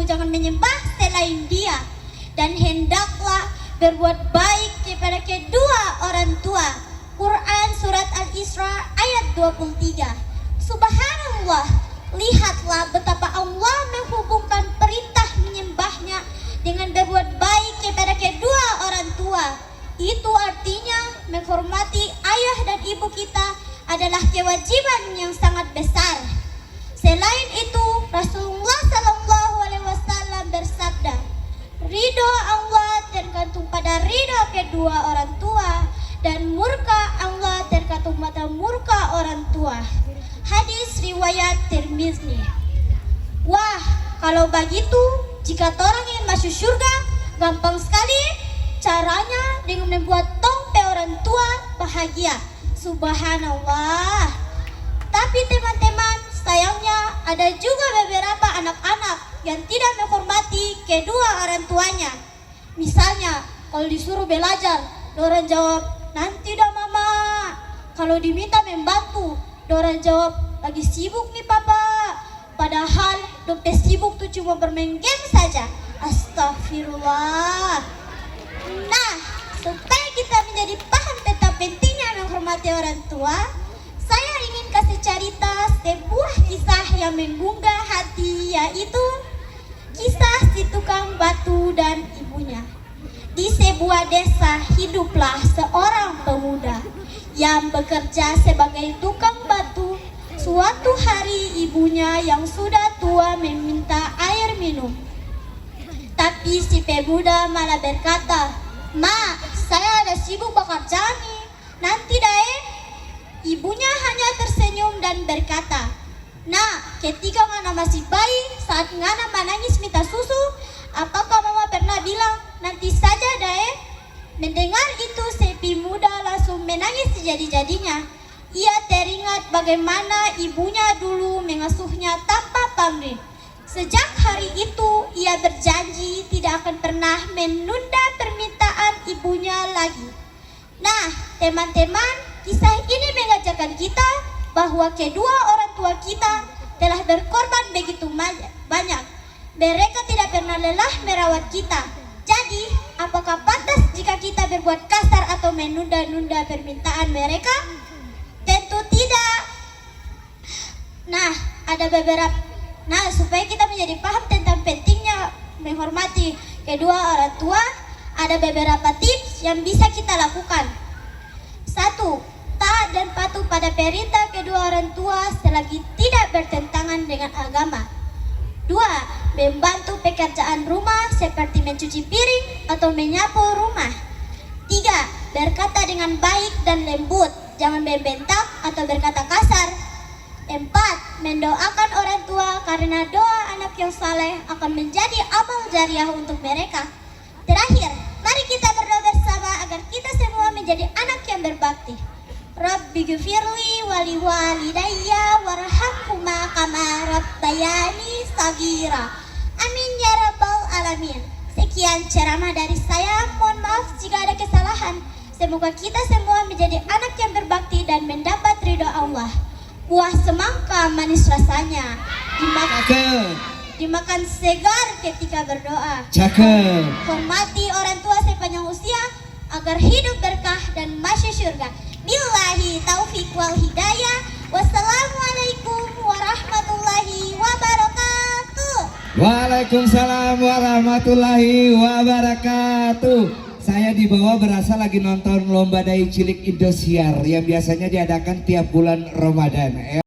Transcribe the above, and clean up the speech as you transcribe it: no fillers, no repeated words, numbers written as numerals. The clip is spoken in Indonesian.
kamu jangan menyembah selain Dia, dan hendaklah berbuat baik kepada kedua orang tua. Quran surat Al-Isra ayat 23. Subhanallah, lihatlah betapa Allah menghubungkan perintah menyembahnya dengan berbuat baik kepada kedua orang tua. Itu artinya menghormati ayah dan ibu kita adalah kewajiban yang sangat besar. Selain itu, Rasulullah SAW bersabda, ridho Allah tergantung pada ridho kedua orang tua, dan murka Allah tergantung pada murka orang tua. Hadis riwayat Tirmizi. Wah, kalau begitu, jika orang ingin masuk surga, gampang sekali. Caranya dengan membuat tongpe orang tua bahagia. Subhanallah. Tapi teman-teman, sayangnya ada juga beberapa anak-anak yang tidak menghormati kedua orang tuanya. Misalnya, kalau disuruh belajar, orang jawab, nanti dah mama. Kalau diminta membantu, orang jawab, lagi sibuk nih papa. Padahal dompet sibuk tuh cuma bermain game saja. Astagfirullah. Nah, supaya kita menjadi paham tentang pentingnya menghormati orang tua, saya ingin kasih cerita sebuah kisah yang menggugah hati, yaitu kisah si tukang batu dan ibunya. Di sebuah desa hiduplah seorang pemuda yang bekerja sebagai tukang batu. Suatu hari ibunya yang sudah tua meminta air minum. Tapi si pemuda malah berkata, "Ma, saya ada sibuk bekerja nih, nanti deh." Ibunya hanya tersenyum dan berkata, "Nah, ketika Ngana masih bayi, saat Ngana menangis minta susu, apakah mama pernah bilang, nanti saja deh?" Mendengar itu, si pemuda langsung menangis sejadi-jadinya. Ia teringat bagaimana ibunya dulu mengasuhnya tanpa pamrih. Sejak hari itu, ia berjanji tidak akan pernah menunda permintaan ibunya lagi. Nah, teman-teman, kisah ini mengajarkan kita bahwa kedua orang tua kita telah berkorban begitu banyak. Mereka tidak pernah lelah merawat kita. Jadi, apakah pantas jika kita berbuat kasar atau menunda-nunda permintaan mereka? Tentu tidak. Nah, supaya kita menjadi paham tentang pentingnya menghormati kedua orang tua, ada beberapa tips yang bisa kita lakukan. 1. Taat dan patuh pada perintah kedua orang tua selagi tidak bertentangan dengan agama. 2. Membantu pekerjaan rumah seperti mencuci piring atau menyapu rumah. 3. Berkata dengan baik dan lembut, jangan membentak atau berkata kasar. 4. Mendoakan orang tua karena doa anak yang saleh akan menjadi amal jariah untuk mereka. Terakhir, mari kita berdoa bersama agar kita semua menjadi anak yang berbakti. Rabbi ghfirli wali walidayya warhamhuma kama rabbayani shaghira. Amin ya rabbal alamin. Sekian ceramah dari saya. Mohon maaf jika ada kesalahan. Semoga kita semua menjadi anak yang berbakti dan mendapat ridho Allah. Buah semangka manis rasanya, dimakan segar ketika berdoa. Cakep. Hormati orang tua sepanjang usia agar hidup berkah dan masuk surga. Billahi taufiq wal hidayah. Wassalamualaikum warahmatullahi wabarakatuh. Waalaikumsalam warahmatullahi wabarakatuh. Saya di bawah berasa lagi nonton lomba dai cilik Indosiar yang biasanya diadakan tiap bulan Ramadan.